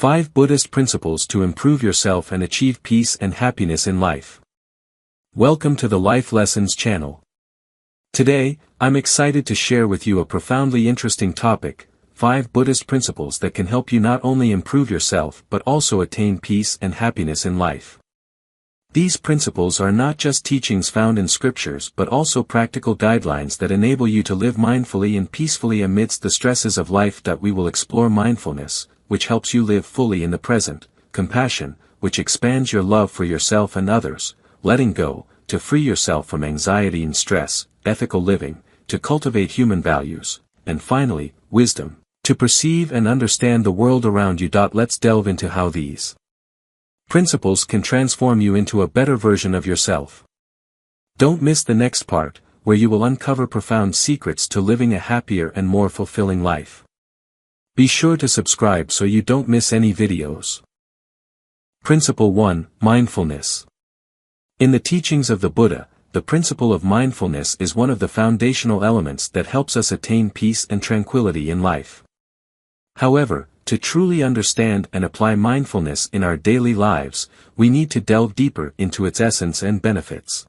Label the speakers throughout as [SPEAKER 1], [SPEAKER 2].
[SPEAKER 1] 5 Buddhist Principles to Improve Yourself and Achieve Peace and Happiness in Life. Welcome to the Life Lessons channel. Today, I'm excited to share with you a profoundly interesting topic, 5 Buddhist principles that can help you not only improve yourself but also attain peace and happiness in life. These principles are not just teachings found in scriptures but also practical guidelines that enable you to live mindfully and peacefully amidst the stresses of life. That we will explore mindfulness, which helps you live fully in the present, compassion, which expands your love for yourself and others, letting go, to free yourself from anxiety and stress, ethical living, to cultivate human values, and finally, wisdom, to perceive and understand the world around you. Let's delve into how these principles can transform you into a better version of yourself. Don't miss the next part, where you will uncover profound secrets to living a happier and more fulfilling life. Be sure to subscribe so you don't miss any videos. Principle 1: Mindfulness. In the teachings of the Buddha, the principle of mindfulness is one of the foundational elements that helps us attain peace and tranquility in life. However, to truly understand and apply mindfulness in our daily lives, we need to delve deeper into its essence and benefits.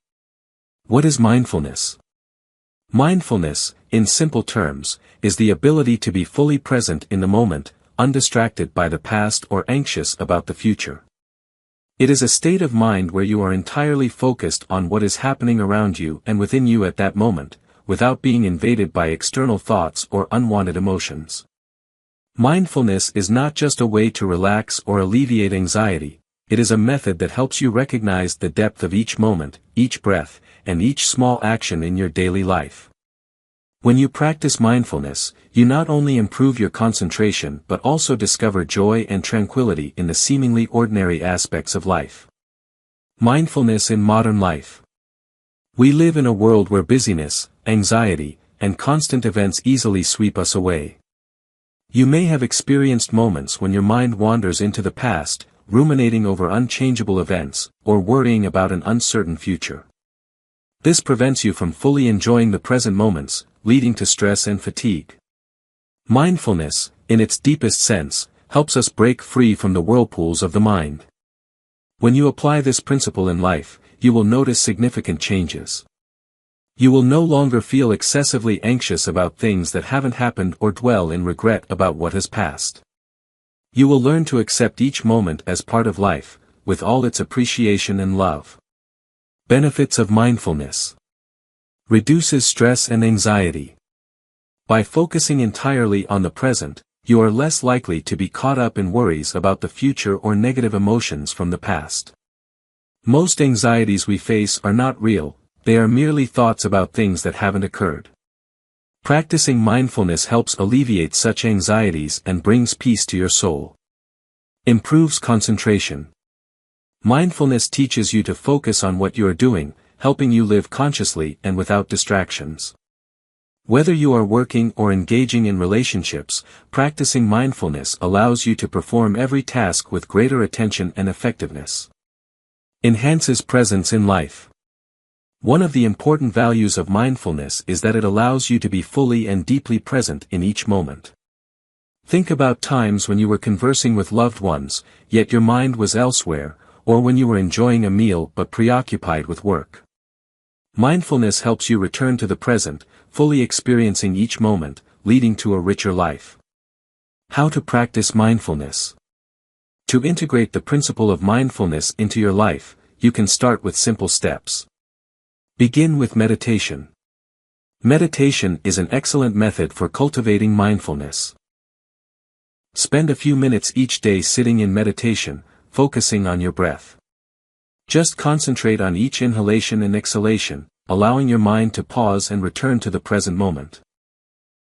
[SPEAKER 1] What is mindfulness? Mindfulness, in simple terms, is the ability to be fully present in the moment, undistracted by the past or anxious about the future. It is a state of mind where you are entirely focused on what is happening around you and within you at that moment, without being invaded by external thoughts or unwanted emotions. Mindfulness is not just a way to relax or alleviate anxiety, it is a method that helps you recognize the depth of each moment, each breath, and each small action in your daily life. When you practice mindfulness, you not only improve your concentration but also discover joy and tranquility in the seemingly ordinary aspects of life. Mindfulness in modern life. We live in a world where busyness, anxiety, and constant events easily sweep us away. You may have experienced moments when your mind wanders into the past, ruminating over unchangeable events, or worrying about an uncertain future. This prevents you from fully enjoying the present moments, leading to stress and fatigue. Mindfulness, in its deepest sense, helps us break free from the whirlpools of the mind. When you apply this principle in life, you will notice significant changes. You will no longer feel excessively anxious about things that haven't happened or dwell in regret about what has passed. You will learn to accept each moment as part of life, with all its appreciation and love. Benefits of mindfulness. Reduces stress and anxiety. By focusing entirely on the present, you are less likely to be caught up in worries about the future or negative emotions from the past. Most anxieties we face are not real, they are merely thoughts about things that haven't occurred. Practicing mindfulness helps alleviate such anxieties and brings peace to your soul. Improves concentration. Mindfulness teaches you to focus on what you are doing, helping you live consciously and without distractions. Whether you are working or engaging in relationships, practicing mindfulness allows you to perform every task with greater attention and effectiveness. Enhances presence in life. One of the important values of mindfulness is that it allows you to be fully and deeply present in each moment. Think about times when you were conversing with loved ones, yet your mind was elsewhere, or when you were enjoying a meal but preoccupied with work. Mindfulness helps you return to the present, fully experiencing each moment, leading to a richer life. How to practice mindfulness. To integrate the principle of mindfulness into your life, you can start with simple steps. Begin with meditation. Meditation is an excellent method for cultivating mindfulness. Spend a few minutes each day sitting in meditation, focusing on your breath. Just concentrate on each inhalation and exhalation, allowing your mind to pause and return to the present moment.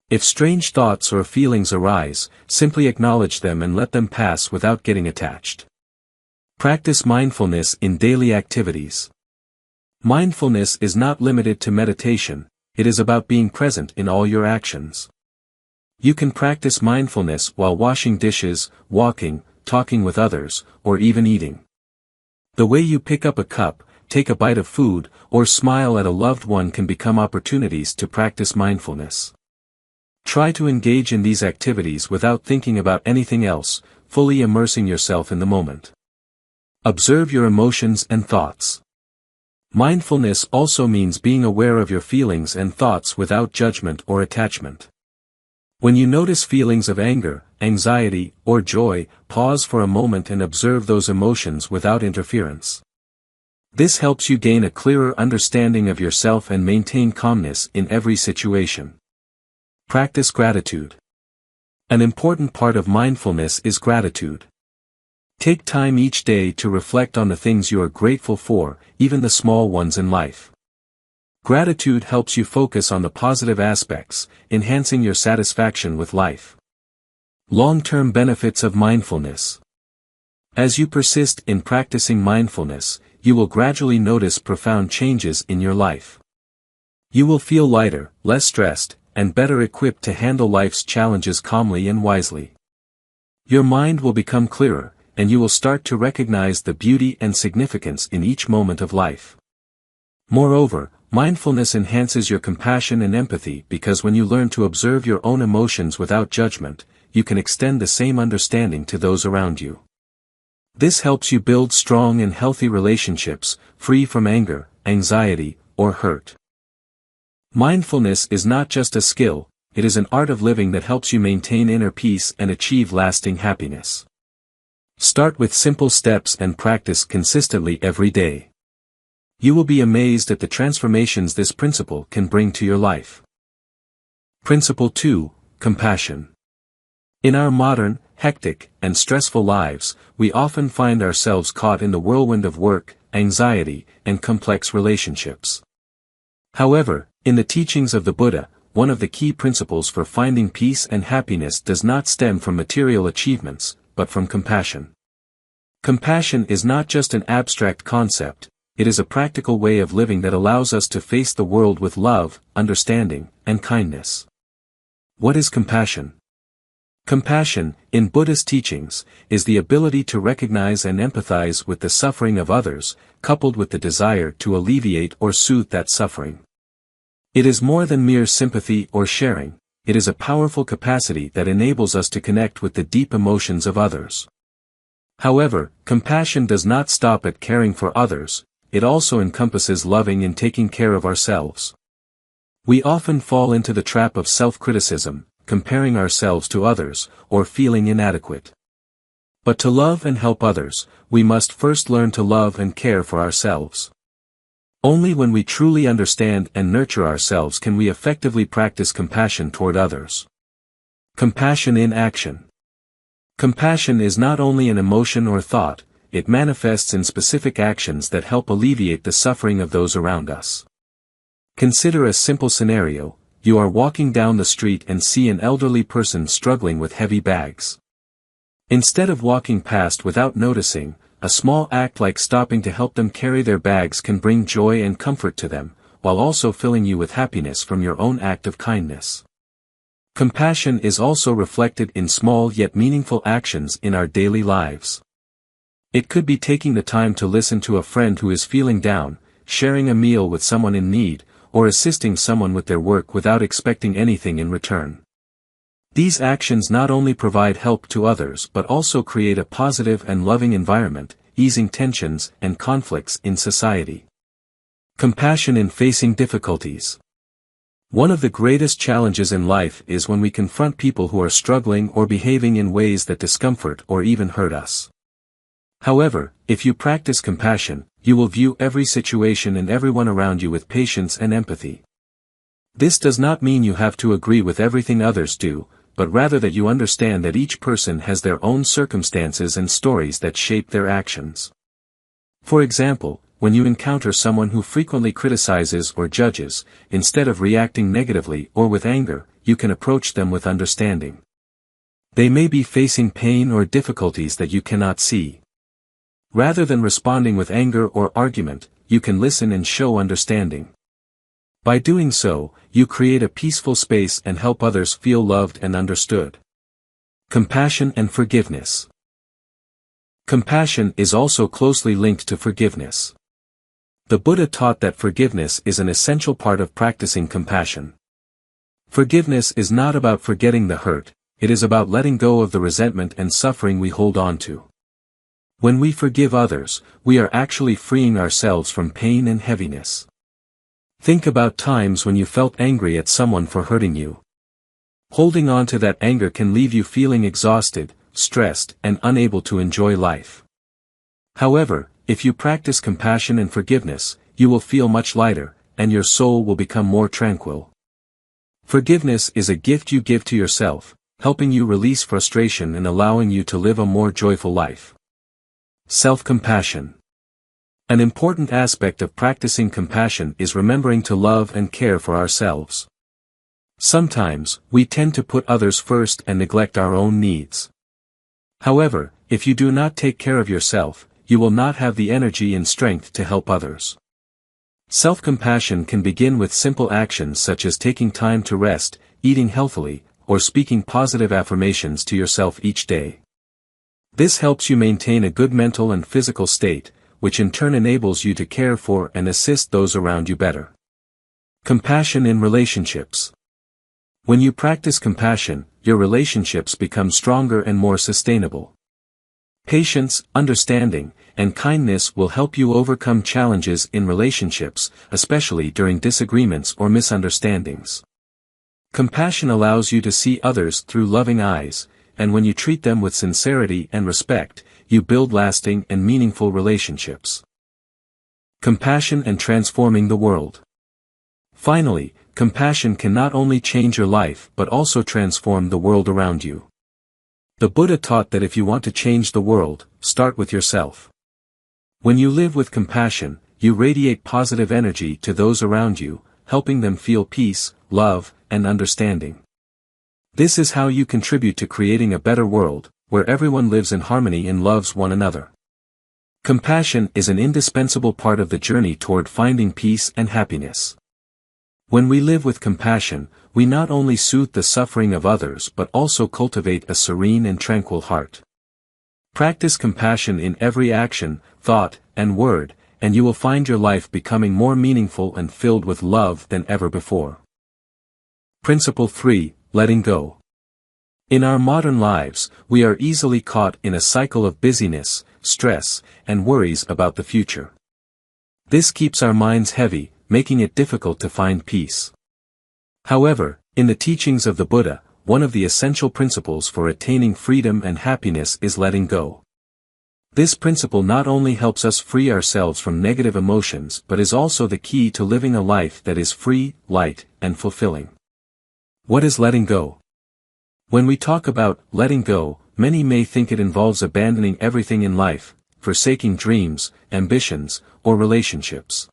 [SPEAKER 1] If strange thoughts or feelings arise, simply acknowledge them and let them pass without getting attached. Practice mindfulness in daily activities. Mindfulness is not limited to meditation, it is about being present in all your actions. You can practice mindfulness while washing dishes, walking, talking with others, or even eating. The way you pick up a cup, take a bite of food, or smile at a loved one can become opportunities to practice mindfulness. Try to engage in these activities without thinking about anything else, fully immersing yourself in the moment. Observe your emotions and thoughts. Mindfulness also means being aware of your feelings and thoughts without judgment or attachment. When you notice feelings of anger, anxiety, or joy, pause for a moment and observe those emotions without interference. This helps you gain a clearer understanding of yourself and maintain calmness in every situation. Practice gratitude. An important part of mindfulness is gratitude. Take time each day to reflect on the things you are grateful for, even the small ones in life. Gratitude helps you focus on the positive aspects, enhancing your satisfaction with life. Long-term benefits of mindfulness. As you persist in practicing mindfulness, you will gradually notice profound changes in your life. You will feel lighter, less stressed, and better equipped to handle life's challenges calmly and wisely. Your mind will become clearer, and you will start to recognize the beauty and significance in each moment of life. Moreover, mindfulness enhances your compassion and empathy because when you learn to observe your own emotions without judgment, you can extend the same understanding to those around you. This helps you build strong and healthy relationships, free from anger, anxiety, or hurt. Mindfulness is not just a skill, it is an art of living that helps you maintain inner peace and achieve lasting happiness. Start with simple steps and practice consistently every day. You will be amazed at the transformations this principle can bring to your life. Principle 2, Compassion. In our modern, hectic, and stressful lives, we often find ourselves caught in the whirlwind of work, anxiety, and complex relationships. However, in the teachings of the Buddha, one of the key principles for finding peace and happiness does not stem from material achievements, but from compassion. Compassion is not just an abstract concept, it is a practical way of living that allows us to face the world with love, understanding, and kindness. What is compassion? Compassion, in Buddhist teachings, is the ability to recognize and empathize with the suffering of others, coupled with the desire to alleviate or soothe that suffering. It is more than mere sympathy or sharing, it is a powerful capacity that enables us to connect with the deep emotions of others. However, compassion does not stop at caring for others, it also encompasses loving and taking care of ourselves. We often fall into the trap of self-criticism, comparing ourselves to others, or feeling inadequate. But to love and help others, we must first learn to love and care for ourselves. Only when we truly understand and nurture ourselves can we effectively practice compassion toward others. Compassion in action. Compassion is not only an emotion or thought, it manifests in specific actions that help alleviate the suffering of those around us. Consider a simple scenario. You are walking down the street and see an elderly person struggling with heavy bags. Instead of walking past without noticing, a small act like stopping to help them carry their bags can bring joy and comfort to them, while also filling you with happiness from your own act of kindness. Compassion is also reflected in small yet meaningful actions in our daily lives. It could be taking the time to listen to a friend who is feeling down, sharing a meal with someone in need, or assisting someone with their work without expecting anything in return. These actions not only provide help to others but also create a positive and loving environment, easing tensions and conflicts in society. Compassion in facing difficulties. One of the greatest challenges in life is when we confront people who are struggling or behaving in ways that discomfort or even hurt us. However, if you practice compassion, you will view every situation and everyone around you with patience and empathy. This does not mean you have to agree with everything others do, but rather that you understand that each person has their own circumstances and stories that shape their actions. For example, when you encounter someone who frequently criticizes or judges, instead of reacting negatively or with anger, you can approach them with understanding. They may be facing pain or difficulties that you cannot see. Rather than responding with anger or argument, you can listen and show understanding. By doing so, you create a peaceful space and help others feel loved and understood. Compassion and forgiveness. Compassion is also closely linked to forgiveness. The Buddha taught that forgiveness is an essential part of practicing compassion. Forgiveness is not about forgetting the hurt, it is about letting go of the resentment and suffering we hold on to. When we forgive others, we are actually freeing ourselves from pain and heaviness. Think about times when you felt angry at someone for hurting you. Holding on to that anger can leave you feeling exhausted, stressed, and unable to enjoy life. However, if you practice compassion and forgiveness, you will feel much lighter, and your soul will become more tranquil. Forgiveness is a gift you give to yourself, helping you release frustration and allowing you to live a more joyful life. Self-compassion. An important aspect of practicing compassion is remembering to love and care for ourselves. Sometimes, we tend to put others first and neglect our own needs. However, if you do not take care of yourself, you will not have the energy and strength to help others. Self-compassion can begin with simple actions such as taking time to rest, eating healthily, or speaking positive affirmations to yourself each day. This helps you maintain a good mental and physical state, which in turn enables you to care for and assist those around you better. Compassion in relationships. When you practice compassion, your relationships become stronger and more sustainable. Patience, understanding, and kindness will help you overcome challenges in relationships, especially during disagreements or misunderstandings. Compassion allows you to see others through loving eyes, and when you treat them with sincerity and respect, you build lasting and meaningful relationships. Compassion and transforming the world. Finally, compassion can not only change your life but also transform the world around you. The Buddha taught that if you want to change the world, start with yourself. When you live with compassion, you radiate positive energy to those around you, helping them feel peace, love, and understanding. This is how you contribute to creating a better world, where everyone lives in harmony and loves one another. Compassion is an indispensable part of the journey toward finding peace and happiness. When we live with compassion, we not only soothe the suffering of others but also cultivate a serene and tranquil heart. Practice compassion in every action, thought, and word, and you will find your life becoming more meaningful and filled with love than ever before. Principle 3, Letting Go. In our modern lives, we are easily caught in a cycle of busyness, stress, and worries about the future. This keeps our minds heavy, making it difficult to find peace. However, in the teachings of the Buddha, one of the essential principles for attaining freedom and happiness is letting go. This principle not only helps us free ourselves from negative emotions but is also the key to living a life that is free, light, and fulfilling. What is letting go? When we talk about letting go, many may think it involves abandoning everything in life, forsaking dreams, ambitions, or relationships.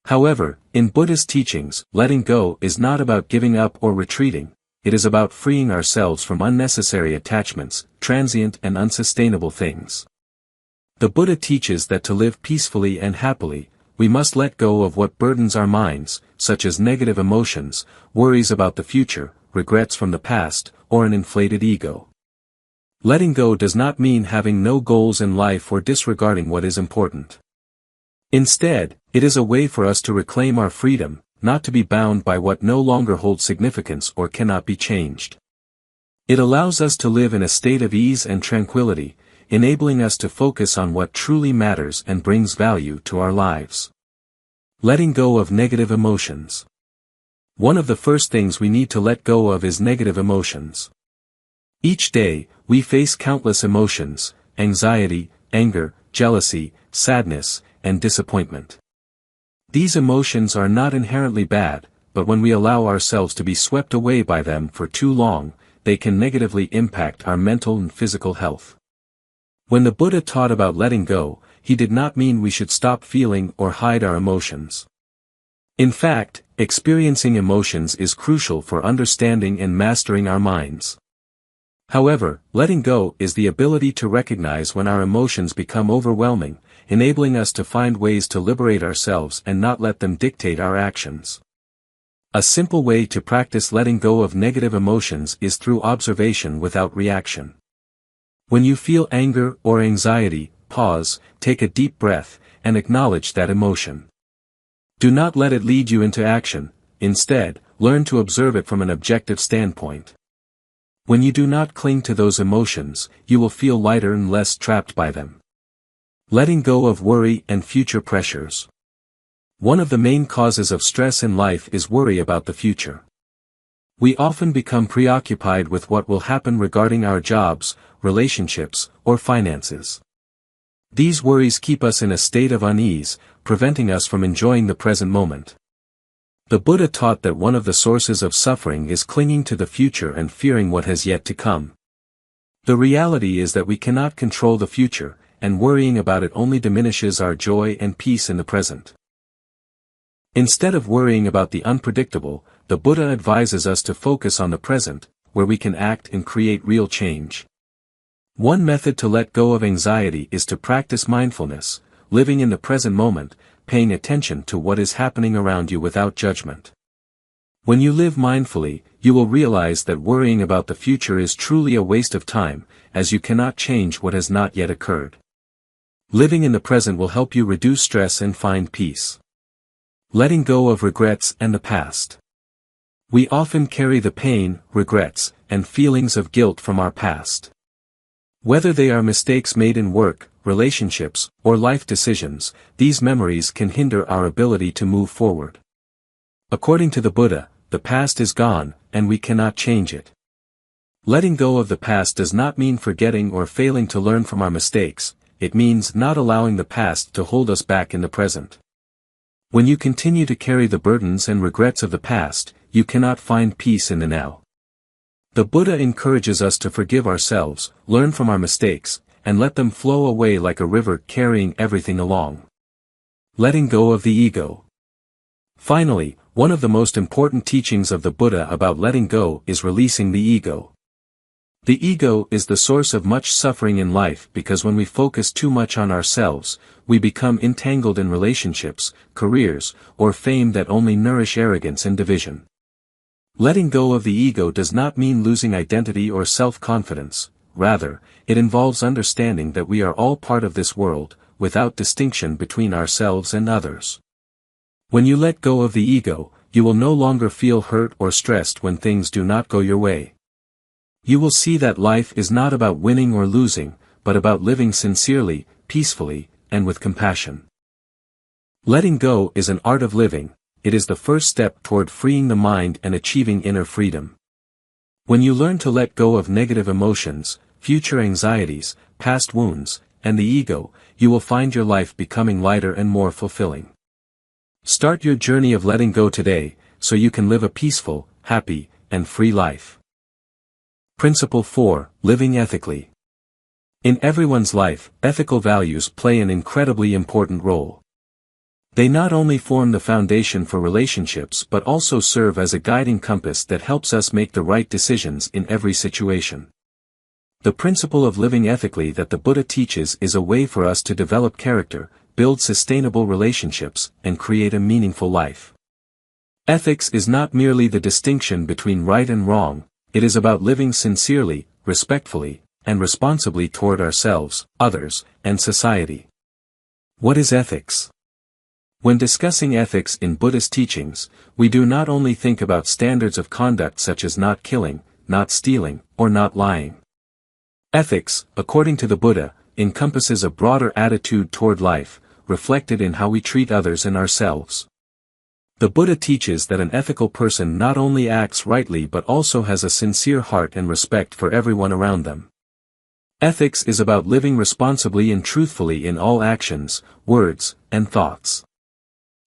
[SPEAKER 1] However, in Buddhist teachings, letting go is not about giving up or retreating, it is about freeing ourselves from unnecessary attachments, transient and unsustainable things. The Buddha teaches that to live peacefully and happily, we must let go of what burdens our minds, such as negative emotions, worries about the future, regrets from the past, or an inflated ego. Letting go does not mean having no goals in life or disregarding what is important. Instead, it is a way for us to reclaim our freedom, not to be bound by what no longer holds significance or cannot be changed. It allows us to live in a state of ease and tranquility, enabling us to focus on what truly matters and brings value to our lives. Letting go of negative emotions. One of the first things we need to let go of is negative emotions. Each day, we face countless emotions: anxiety, anger, jealousy, sadness, and disappointment. These emotions are not inherently bad, but when we allow ourselves to be swept away by them for too long, they can negatively impact our mental and physical health. When the Buddha taught about letting go, he did not mean we should stop feeling or hide our emotions. In fact, experiencing emotions is crucial for understanding and mastering our minds. However, letting go is the ability to recognize when our emotions become overwhelming, enabling us to find ways to liberate ourselves and not let them dictate our actions. A simple way to practice letting go of negative emotions is through observation without reaction. When you feel anger or anxiety, pause, take a deep breath, and acknowledge that emotion. Do not let it lead you into action, instead, learn to observe it from an objective standpoint. When you do not cling to those emotions, you will feel lighter and less trapped by them. Letting go of worry and future pressures. One of the main causes of stress in life is worry about the future. We often become preoccupied with what will happen regarding our jobs, relationships, or finances. These worries keep us in a state of unease, preventing us from enjoying the present moment. The Buddha taught that one of the sources of suffering is clinging to the future and fearing what has yet to come. The reality is that we cannot control the future, and worrying about it only diminishes our joy and peace in the present. Instead of worrying about the unpredictable, the Buddha advises us to focus on the present, where we can act and create real change. One method to let go of anxiety is to practice mindfulness, living in the present moment, paying attention to what is happening around you without judgment. When you live mindfully, you will realize that worrying about the future is truly a waste of time, as you cannot change what has not yet occurred. Living in the present will help you reduce stress and find peace. Letting go of regrets and the past. We often carry the pain, regrets, and feelings of guilt from our past. Whether they are mistakes made in work, relationships, or life decisions, these memories can hinder our ability to move forward. According to the Buddha, the past is gone, and we cannot change it. Letting go of the past does not mean forgetting or failing to learn from our mistakes, it means not allowing the past to hold us back in the present. When you continue to carry the burdens and regrets of the past, you cannot find peace in the now. The Buddha encourages us to forgive ourselves, learn from our mistakes, and let them flow away like a river carrying everything along. Letting go of the ego. Finally, one of the most important teachings of the Buddha about letting go is releasing the ego. The ego is the source of much suffering in life because when we focus too much on ourselves, we become entangled in relationships, careers, or fame that only nourish arrogance and division. Letting go of the ego does not mean losing identity or self-confidence, rather, it involves understanding that we are all part of this world, without distinction between ourselves and others. When you let go of the ego, you will no longer feel hurt or stressed when things do not go your way. You will see that life is not about winning or losing, but about living sincerely, peacefully, and with compassion. Letting go is an art of living, it is the first step toward freeing the mind and achieving inner freedom. When you learn to let go of negative emotions, future anxieties, past wounds, and the ego, you will find your life becoming lighter and more fulfilling. Start your journey of letting go today, so you can live a peaceful, happy, and free life. Principle 4, Living Ethically. In everyone's life, ethical values play an incredibly important role. They not only form the foundation for relationships but also serve as a guiding compass that helps us make the right decisions in every situation. The principle of living ethically that the Buddha teaches is a way for us to develop character, build sustainable relationships, and create a meaningful life. Ethics is not merely the distinction between right and wrong, it is about living sincerely, respectfully, and responsibly toward ourselves, others, and society. What is ethics? When discussing ethics in Buddhist teachings, we do not only think about standards of conduct such as not killing, not stealing, or not lying. Ethics, according to the Buddha, encompasses a broader attitude toward life, reflected in how we treat others and ourselves. The Buddha teaches that an ethical person not only acts rightly but also has a sincere heart and respect for everyone around them. Ethics is about living responsibly and truthfully in all actions, words, and thoughts.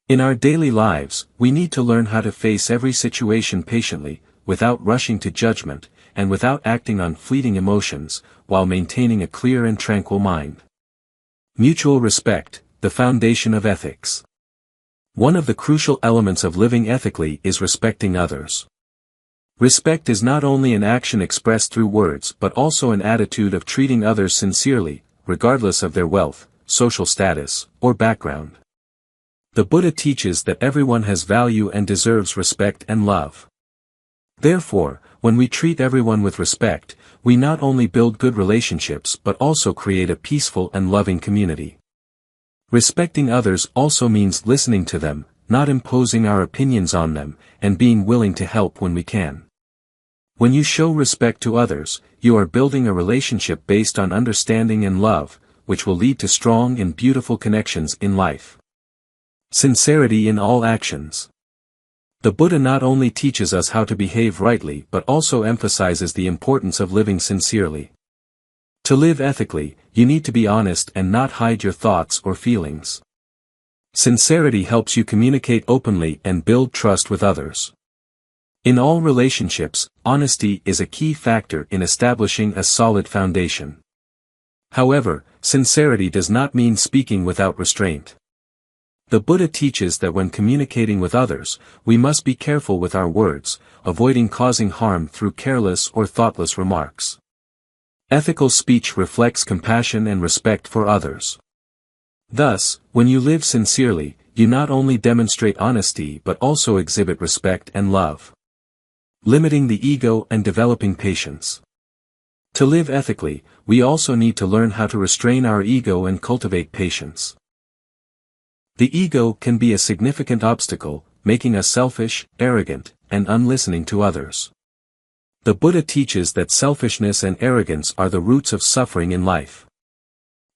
[SPEAKER 1] In our daily lives, we need to learn how to face every situation patiently, without rushing to judgment, and without acting on fleeting emotions, while maintaining a clear and tranquil mind. Mutual respect, the foundation of ethics. One of the crucial elements of living ethically is respecting others. Respect is not only an action expressed through words but also an attitude of treating others sincerely, regardless of their wealth, social status, or background. The Buddha teaches that everyone has value and deserves respect and love. Therefore, when we treat everyone with respect, we not only build good relationships but also create a peaceful and loving community. Respecting others also means listening to them, not imposing our opinions on them, and being willing to help when we can. When you show respect to others, you are building a relationship based on understanding and love, which will lead to strong and beautiful connections in life. Sincerity in all actions. The Buddha not only teaches us how to behave rightly but also emphasizes the importance of living sincerely. To live ethically, you need to be honest and not hide your thoughts or feelings. Sincerity helps you communicate openly and build trust with others. In all relationships, honesty is a key factor in establishing a solid foundation. However, sincerity does not mean speaking without restraint. The Buddha teaches that when communicating with others, we must be careful with our words, avoiding causing harm through careless or thoughtless remarks. Ethical speech reflects compassion and respect for others. Thus, when you live sincerely, you not only demonstrate honesty but also exhibit respect and love. Limiting the ego and developing patience. To live ethically, we also need to learn how to restrain our ego and cultivate patience. The ego can be a significant obstacle, making us selfish, arrogant, and unlistening to others. The Buddha teaches that selfishness and arrogance are the roots of suffering in life.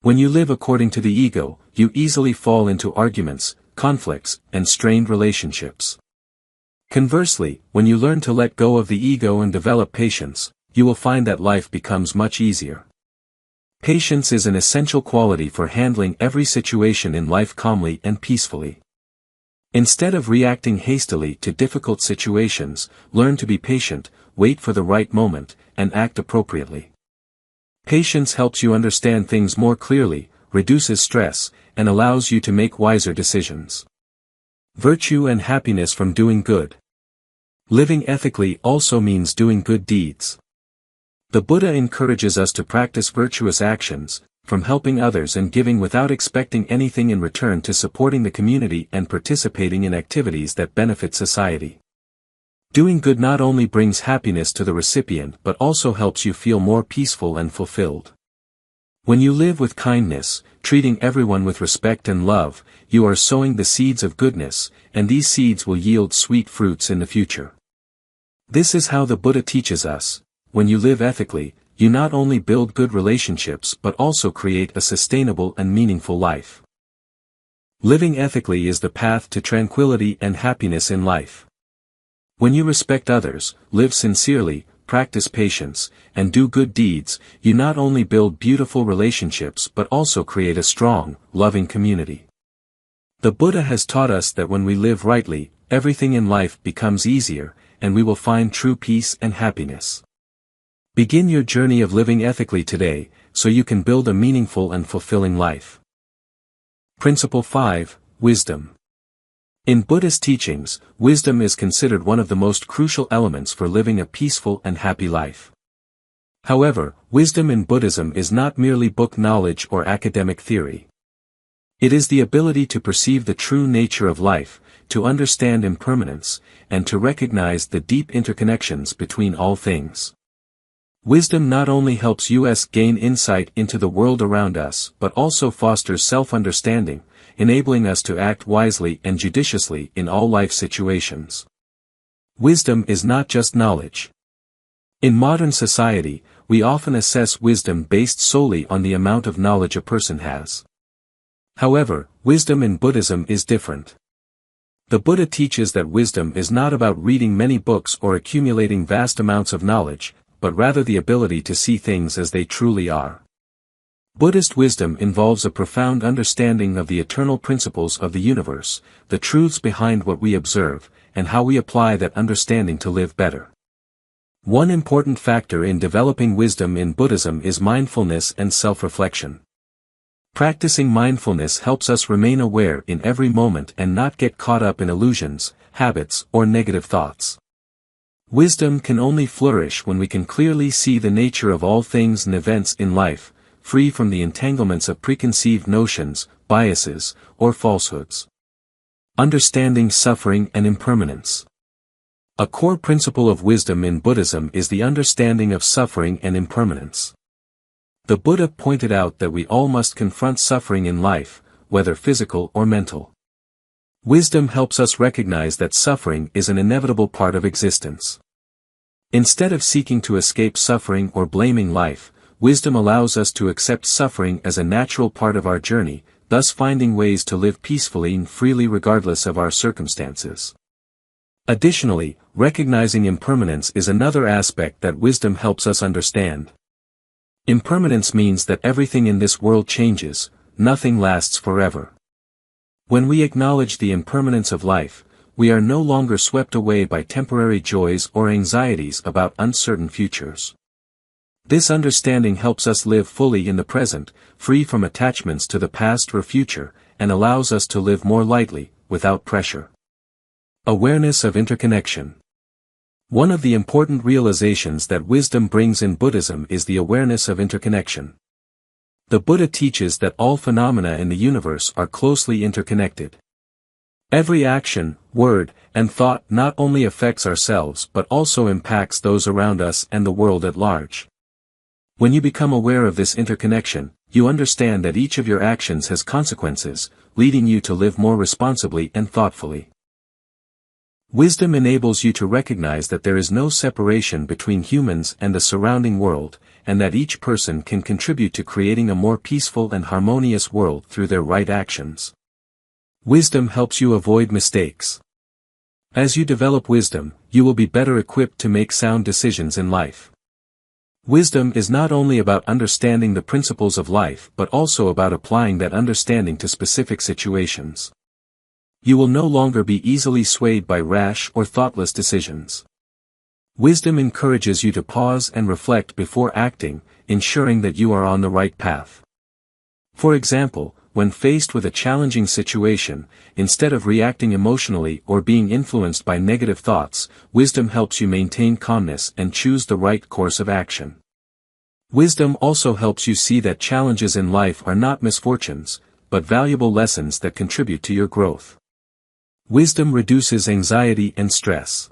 [SPEAKER 1] When you live according to the ego, you easily fall into arguments, conflicts, and strained relationships. Conversely, when you learn to let go of the ego and develop patience, you will find that life becomes much easier. Patience is an essential quality for handling every situation in life calmly and peacefully. Instead of reacting hastily to difficult situations, learn to be patient, wait for the right moment, and act appropriately. Patience helps you understand things more clearly, reduces stress, and allows you to make wiser decisions. Virtue and happiness from doing good. Living ethically also means doing good deeds. The Buddha encourages us to practice virtuous actions, from helping others and giving without expecting anything in return to supporting the community and participating in activities that benefit society. Doing good not only brings happiness to the recipient but also helps you feel more peaceful and fulfilled. When you live with kindness, treating everyone with respect and love, you are sowing the seeds of goodness, and these seeds will yield sweet fruits in the future. This is how the Buddha teaches us. When you live ethically, you not only build good relationships but also create a sustainable and meaningful life. Living ethically is the path to tranquility and happiness in life. When you respect others, live sincerely, practice patience, and do good deeds, you not only build beautiful relationships but also create a strong, loving community. The Buddha has taught us that when we live rightly, everything in life becomes easier, and we will find true peace and happiness. Begin your journey of living ethically today, so you can build a meaningful and fulfilling life. Principle 5, Wisdom. In Buddhist teachings, wisdom is considered one of the most crucial elements for living a peaceful and happy life. However, wisdom in Buddhism is not merely book knowledge or academic theory. It is the ability to perceive the true nature of life, to understand impermanence, and to recognize the deep interconnections between all things. Wisdom not only helps us gain insight into the world around us but also fosters self-understanding, enabling us to act wisely and judiciously in all life situations. Wisdom is not just knowledge. In modern society, we often assess wisdom based solely on the amount of knowledge a person has. However, wisdom in Buddhism is different. The Buddha teaches that wisdom is not about reading many books or accumulating vast amounts of knowledge, but rather the ability to see things as they truly are. Buddhist wisdom involves a profound understanding of the eternal principles of the universe, the truths behind what we observe, and how we apply that understanding to live better. One important factor in developing wisdom in Buddhism is mindfulness and self-reflection. Practicing mindfulness helps us remain aware in every moment and not get caught up in illusions, habits, or negative thoughts. Wisdom can only flourish when we can clearly see the nature of all things and events in life, free from the entanglements of preconceived notions, biases, or falsehoods. Understanding suffering and impermanence. A core principle of wisdom in Buddhism is the understanding of suffering and impermanence. The Buddha pointed out that we all must confront suffering in life, whether physical or mental. Wisdom helps us recognize that suffering is an inevitable part of existence. Instead of seeking to escape suffering or blaming life, wisdom allows us to accept suffering as a natural part of our journey, thus finding ways to live peacefully and freely regardless of our circumstances. Additionally, recognizing impermanence is another aspect that wisdom helps us understand. Impermanence means that everything in this world changes, nothing lasts forever. When we acknowledge the impermanence of life, we are no longer swept away by temporary joys or anxieties about uncertain futures. This understanding helps us live fully in the present, free from attachments to the past or future, and allows us to live more lightly, without pressure. Awareness of interconnection. One of the important realizations that wisdom brings in Buddhism is the awareness of interconnection. The Buddha teaches that all phenomena in the universe are closely interconnected. Every action, word, and thought not only affects ourselves but also impacts those around us and the world at large. When you become aware of this interconnection, you understand that each of your actions has consequences, leading you to live more responsibly and thoughtfully. Wisdom enables you to recognize that there is no separation between humans and the surrounding world, and that each person can contribute to creating a more peaceful and harmonious world through their right actions. Wisdom helps you avoid mistakes. As you develop wisdom, you will be better equipped to make sound decisions in life. Wisdom is not only about understanding the principles of life but also about applying that understanding to specific situations. You will no longer be easily swayed by rash or thoughtless decisions. Wisdom encourages you to pause and reflect before acting, ensuring that you are on the right path. For example, when faced with a challenging situation, instead of reacting emotionally or being influenced by negative thoughts, wisdom helps you maintain calmness and choose the right course of action. Wisdom also helps you see that challenges in life are not misfortunes, but valuable lessons that contribute to your growth. Wisdom reduces anxiety and stress.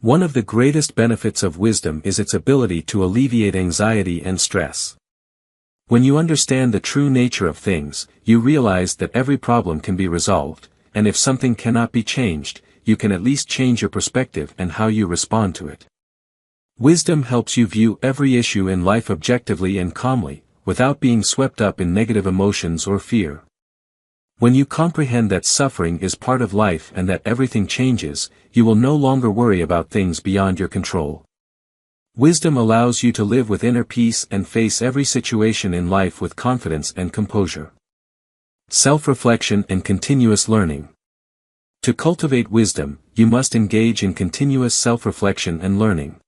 [SPEAKER 1] One of the greatest benefits of wisdom is its ability to alleviate anxiety and stress. When you understand the true nature of things, you realize that every problem can be resolved, and if something cannot be changed, you can at least change your perspective and how you respond to it. Wisdom helps you view every issue in life objectively and calmly, without being swept up in negative emotions or fear. When you comprehend that suffering is part of life and that everything changes, you will no longer worry about things beyond your control. Wisdom allows you to live with inner peace and face every situation in life with confidence and composure. Self-reflection and continuous learning. To cultivate wisdom, you must engage in continuous self-reflection and learning.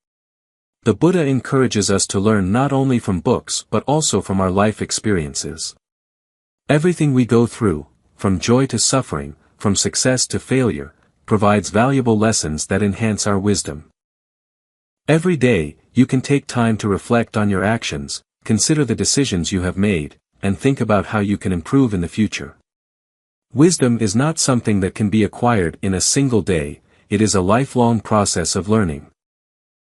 [SPEAKER 1] The Buddha encourages us to learn not only from books but also from our life experiences. Everything we go through, from joy to suffering, from success to failure, provides valuable lessons that enhance our wisdom. Every day, you can take time to reflect on your actions, consider the decisions you have made, and think about how you can improve in the future. Wisdom is not something that can be acquired in a single day, it is a lifelong process of learning.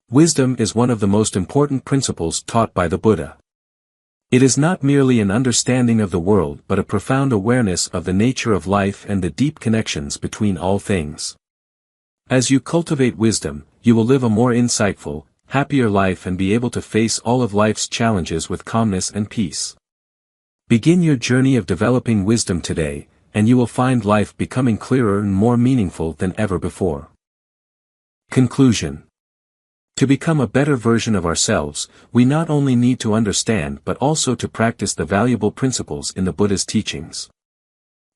[SPEAKER 1] Wisdom is one of the most important principles taught by the Buddha. It is not merely an understanding of the world but a profound awareness of the nature of life and the deep connections between all things. As you cultivate wisdom, you will live a more insightful, happier life and be able to face all of life's challenges with calmness and peace. Begin your journey of developing wisdom today, and you will find life becoming clearer and more meaningful than ever before. Conclusion. To become a better version of ourselves, we not only need to understand but also to practice the valuable principles in the Buddha's teachings.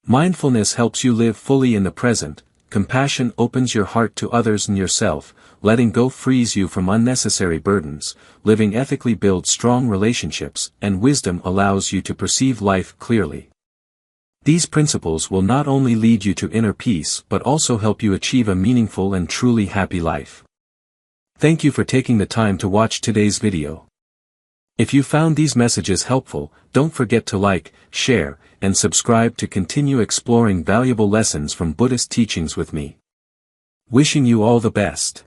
[SPEAKER 1] Mindfulness helps you live fully in the present, compassion opens your heart to others and yourself, letting go frees you from unnecessary burdens, living ethically builds strong relationships, and wisdom allows you to perceive life clearly. These principles will not only lead you to inner peace but also help you achieve a meaningful and truly happy life. Thank you for taking the time to watch today's video. If you found these messages helpful, don't forget to like, share, and subscribe to continue exploring valuable lessons from Buddhist teachings with me. Wishing you all the best.